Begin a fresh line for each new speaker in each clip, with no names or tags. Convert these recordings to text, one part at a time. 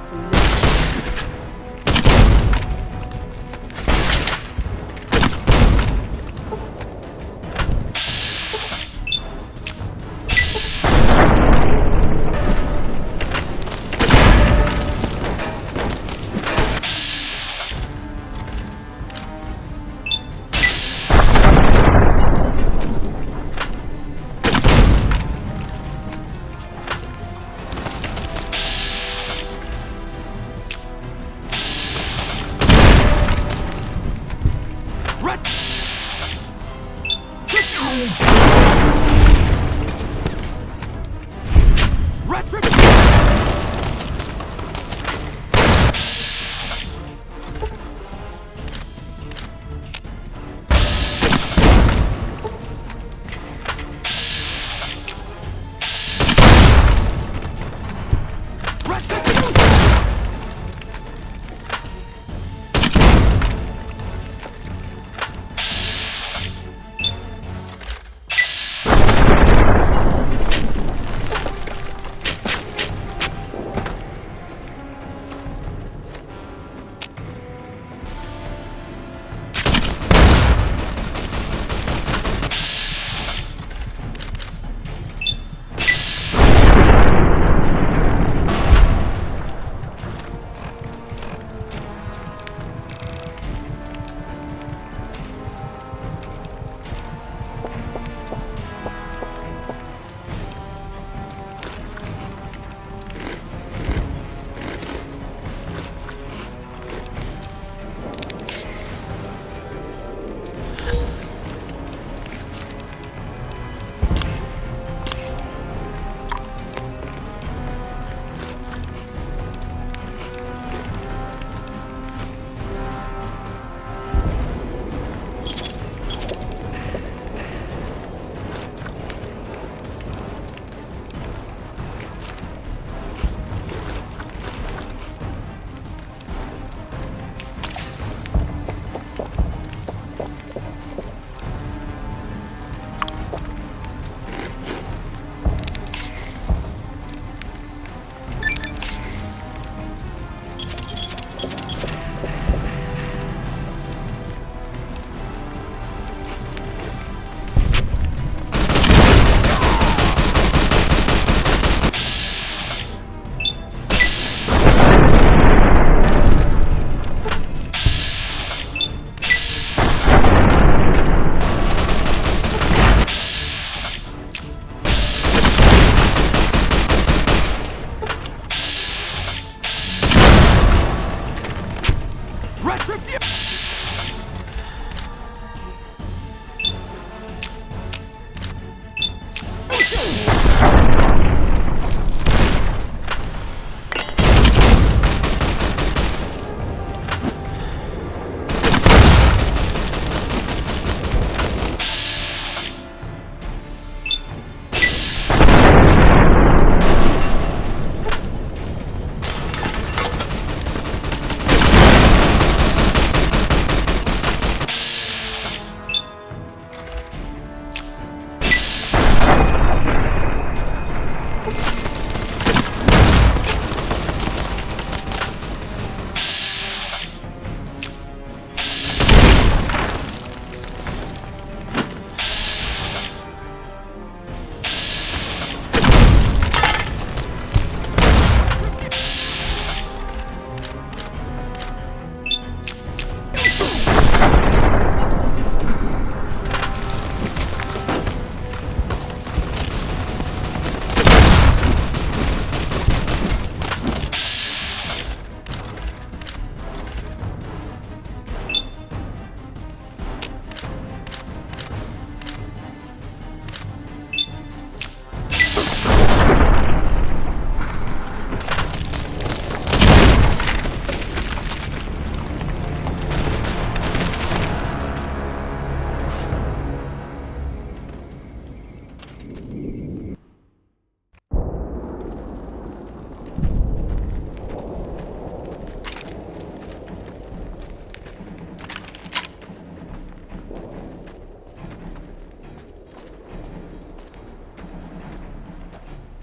some new.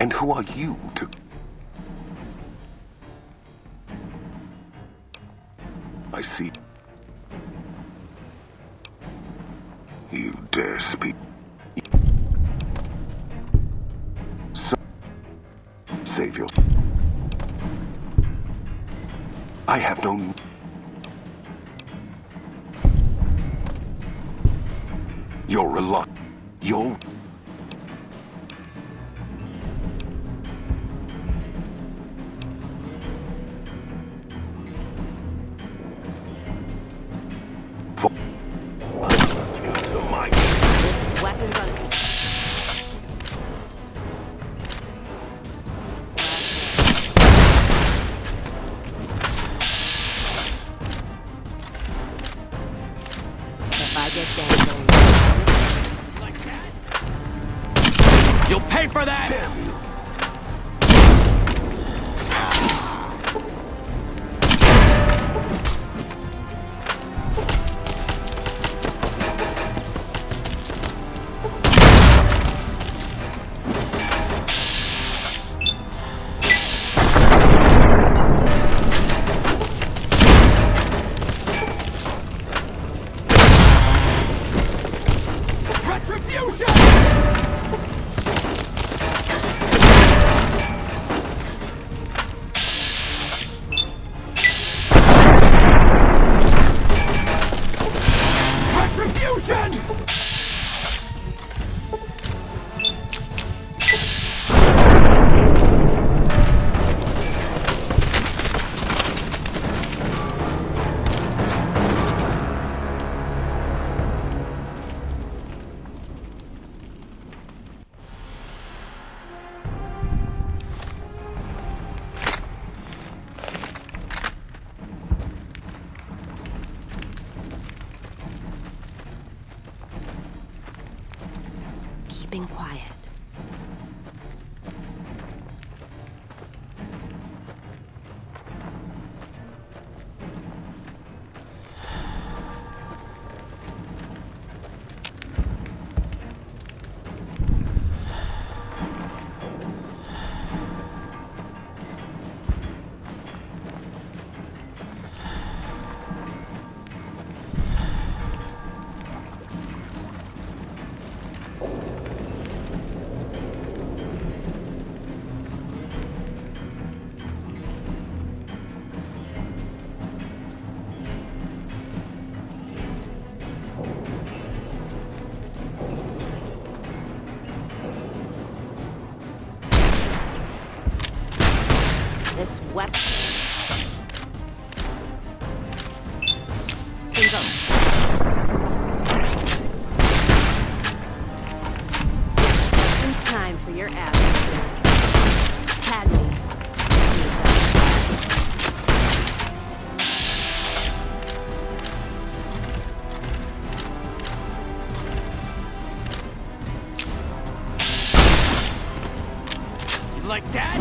And who are you to...
You dare speak? Save your... I have no... You're reluctant. You're...
This weapon's on its... If I get gangbanged...
You'll pay for that!
Damn you.
Keeping quiet. This weapon... Things up. Just in time for your ass to tag me.
You like that?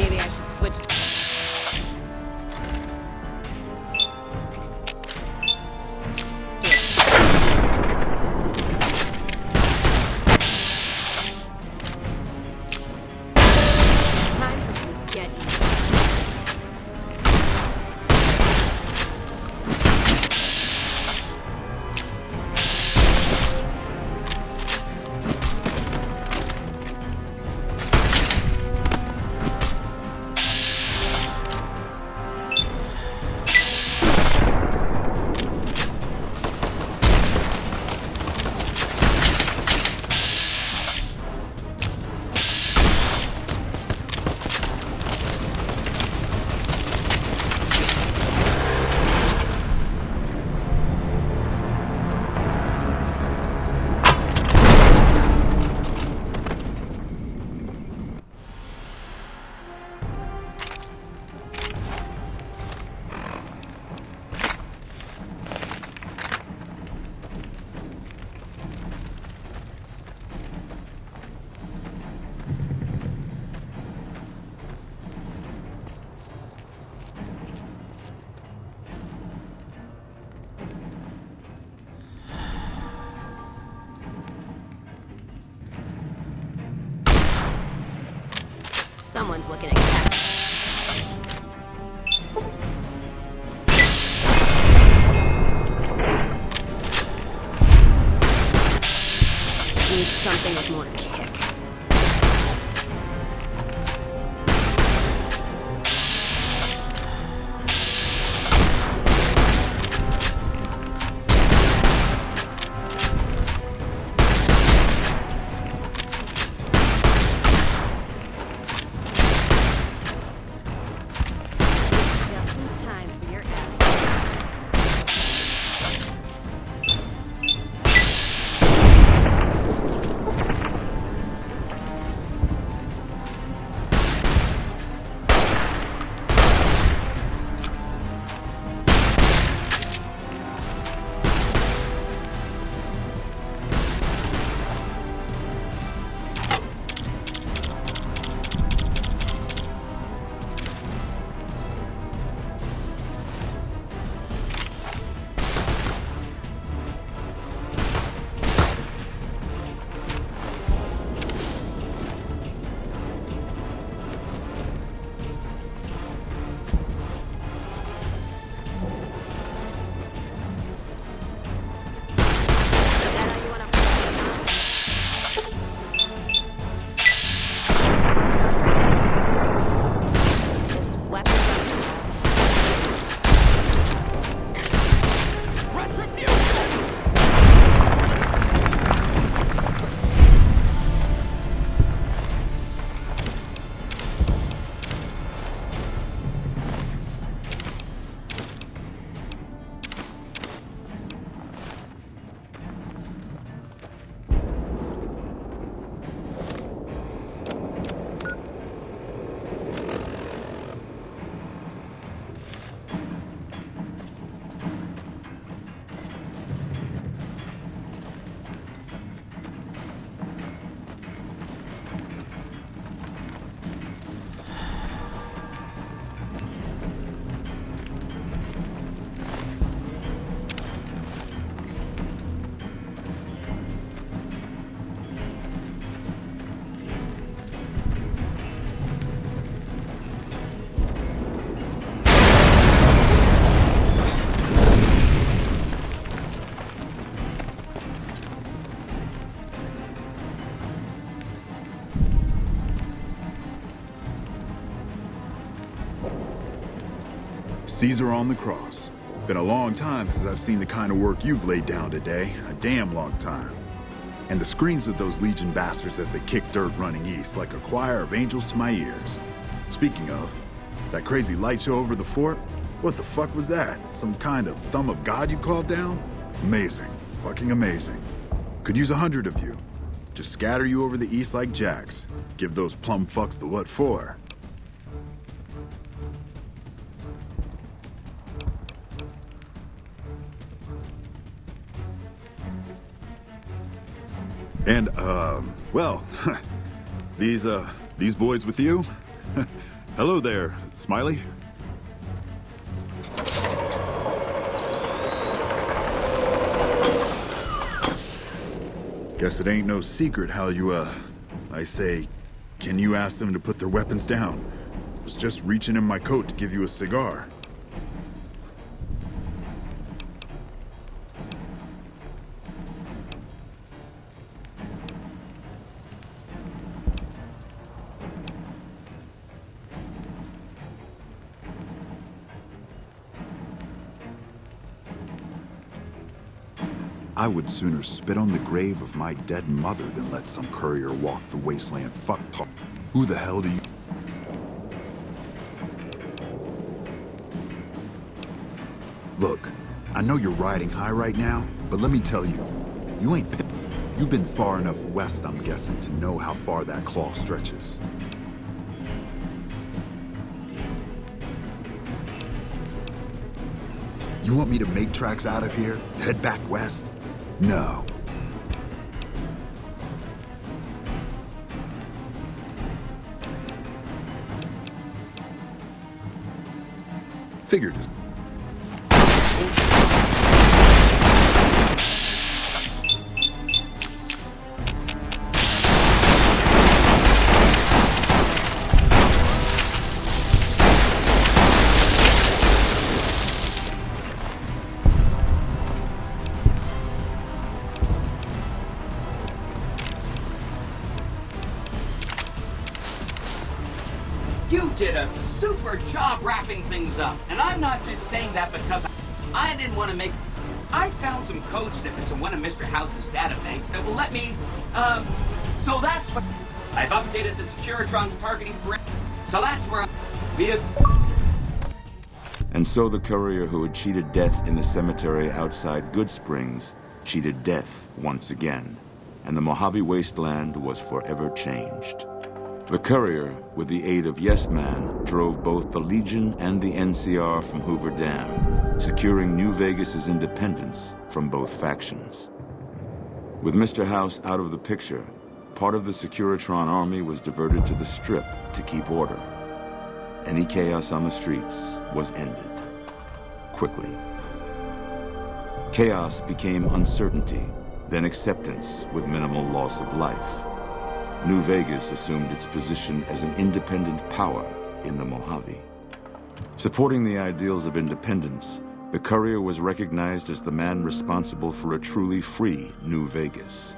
Maybe I should switch. Time for some get even. Someone's looking at that. Need something with more kick. Just in time for your ass. Is that how you wanna play? This weapon's on the house.
Retribution!
Caesar on the cross. Been a long time since I've seen the kind of work you've laid down today. A damn long time. And the screams of those Legion bastards as they kick dirt running east like a choir of angels to my ears. Speaking of, that crazy light show over the fort? What the fuck was that? Some kind of thumb of God you called down? Amazing. Fucking amazing. Could use 100 of you. Just scatter you over the east like jacks. Give those plum fucks the what for. And, well, these boys with you? Hello there, Smiley. Guess it ain't no secret how you, I say, can you ask them to put their weapons down? Was just reaching in my coat to give you a cigar. I would sooner spit on the grave of my dead mother than let some courier walk the wasteland fuck-talk. Who the hell do you... Look, I know you're riding high right now, but let me tell you, you've been far enough west, I'm guessing, to know how far that claw stretches. You want me to make tracks out of here? Head back west? No. Figured as...
You did a super job wrapping things up. And I'm not just saying that because I didn't want to make... I found some code snippets in one of Mr. House's databanks that will let me, so that's what... I've updated the Securitron's targeting parameters. So that's where
And so the courier who had cheated death in the cemetery outside Goodsprings cheated death once again, and the Mojave Wasteland was forever changed. The courier, with the aid of Yes Man, drove both the Legion and the NCR from Hoover Dam, securing New Vegas's independence from both factions. With Mr. House out of the picture, part of the Securitron army was diverted to the Strip to keep order. Any chaos on the streets was ended. Quickly. Chaos became uncertainty, then acceptance with minimal loss of life. New Vegas assumed its position as an independent power in the Mojave. Supporting the ideals of independence, the courier was recognized as the man responsible for a truly free New Vegas.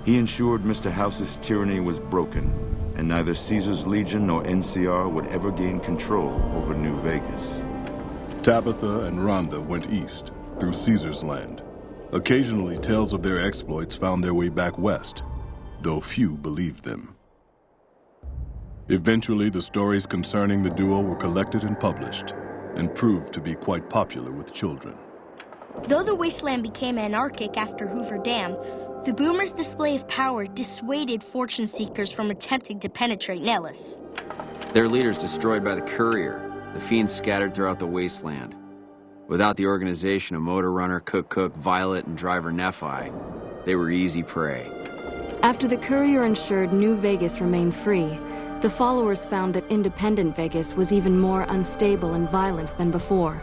He ensured Mr. House's tyranny was broken, and neither Caesar's Legion nor NCR would ever gain control over New Vegas.
Tabitha and Rhonda went east, through Caesar's land. Occasionally, tales of their exploits found their way back west, though few believed them. Eventually, the stories concerning the duo were collected and published, and proved to be quite popular with children.
Though the wasteland became anarchic after Hoover Dam, the Boomers' display of power dissuaded fortune seekers from attempting to penetrate Nellis.
Their leaders destroyed by the courier, the fiends scattered throughout the wasteland. Without the organization of Motor Runner, Cook, Violet, and Driver Nephi, they were easy prey.
After the courier ensured New Vegas remained free, the followers found that independent Vegas was even more unstable and violent than before.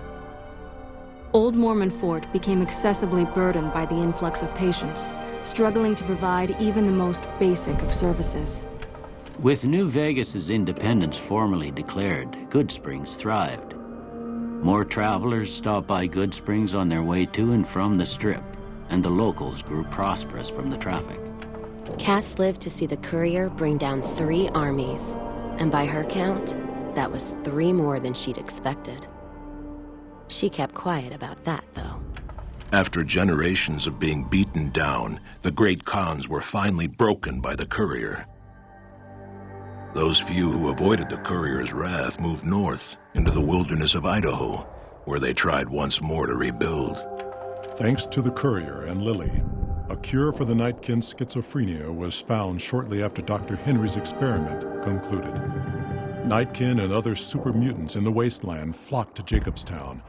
Old Mormon Fort became excessively burdened by the influx of patients, struggling to provide even the most basic of services.
With New Vegas's independence formally declared, Goodsprings thrived. More travelers stopped by Goodsprings on their way to and from the Strip, and the locals grew prosperous from the traffic.
Cass lived to see the courier bring down 3 armies, and by her count, that was 3 more than she'd expected. She kept quiet about that, though.
After generations of being beaten down, the great Khans were finally broken by the courier. Those few who avoided the courier's wrath moved north into the wilderness of Idaho, where they tried once more to rebuild.
Thanks to the courier and Lily, a cure for the Nightkin schizophrenia was found shortly after Dr. Henry's experiment concluded. Nightkin and other super mutants in the wasteland flocked to Jacobstown,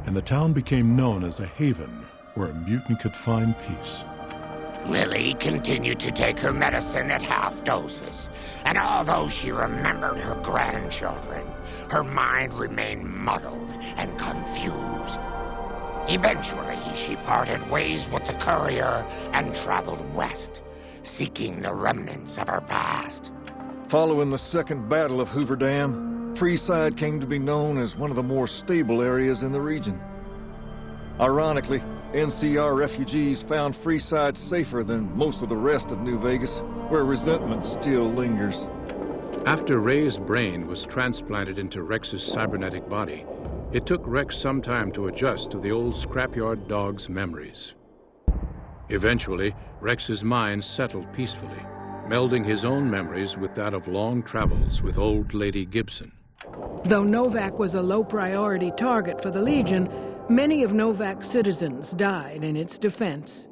and the town became known as a haven where a mutant could find peace.
Lily continued to take her medicine at half doses, and although she remembered her grandchildren, her mind remained muddled and confused. Eventually, she parted ways with the courier and traveled west, seeking the remnants of her past.
Following the Second Battle of Hoover Dam, Freeside came to be known as one of the more stable areas in the region. Ironically, NCR refugees found Freeside safer than most of the rest of New Vegas, where resentment still lingers.
After Ray's brain was transplanted into Rex's cybernetic body, it took Rex some time to adjust to the old scrapyard dog's memories. Eventually, Rex's mind settled peacefully, melding his own memories with that of long travels with Old Lady Gibson.
Though Novak was a low-priority target for the Legion, many of Novak's citizens died in its defense.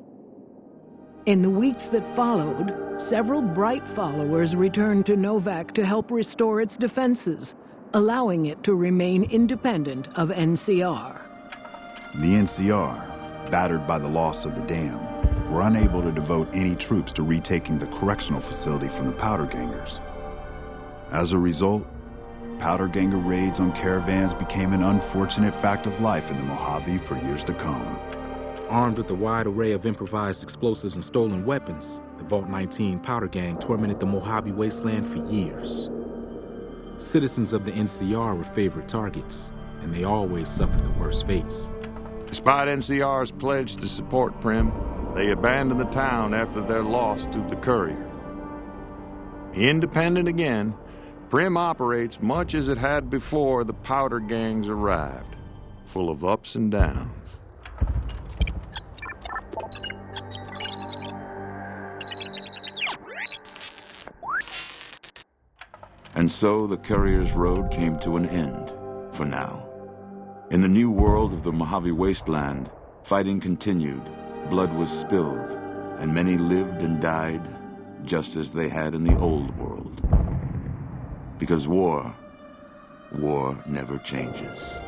In the weeks that followed, several Bright followers returned to Novak to help restore its defenses, allowing it to remain independent of NCR.
The NCR, battered by the loss of the dam, were unable to devote any troops to retaking the correctional facility from the Powder Gangers. As a result, Powder Ganger raids on caravans became an unfortunate fact of life in the Mojave for years to come.
Armed with a wide array of improvised explosives and stolen weapons, the Vault 19 Powder Gang tormented the Mojave Wasteland for years. Citizens of the NCR were favorite targets, and they always suffered the worst fates.
Despite NCR's pledge to support Prim, they abandoned the town after their loss to the Courier. Independent again, Prim operates much as it had before the Powder Gangs arrived, full of ups and downs.
And so the Courier's road came to an end, for now. In the new world of the Mojave Wasteland, fighting continued, blood was spilled, and many lived and died just as they had in the old world. Because war never changes.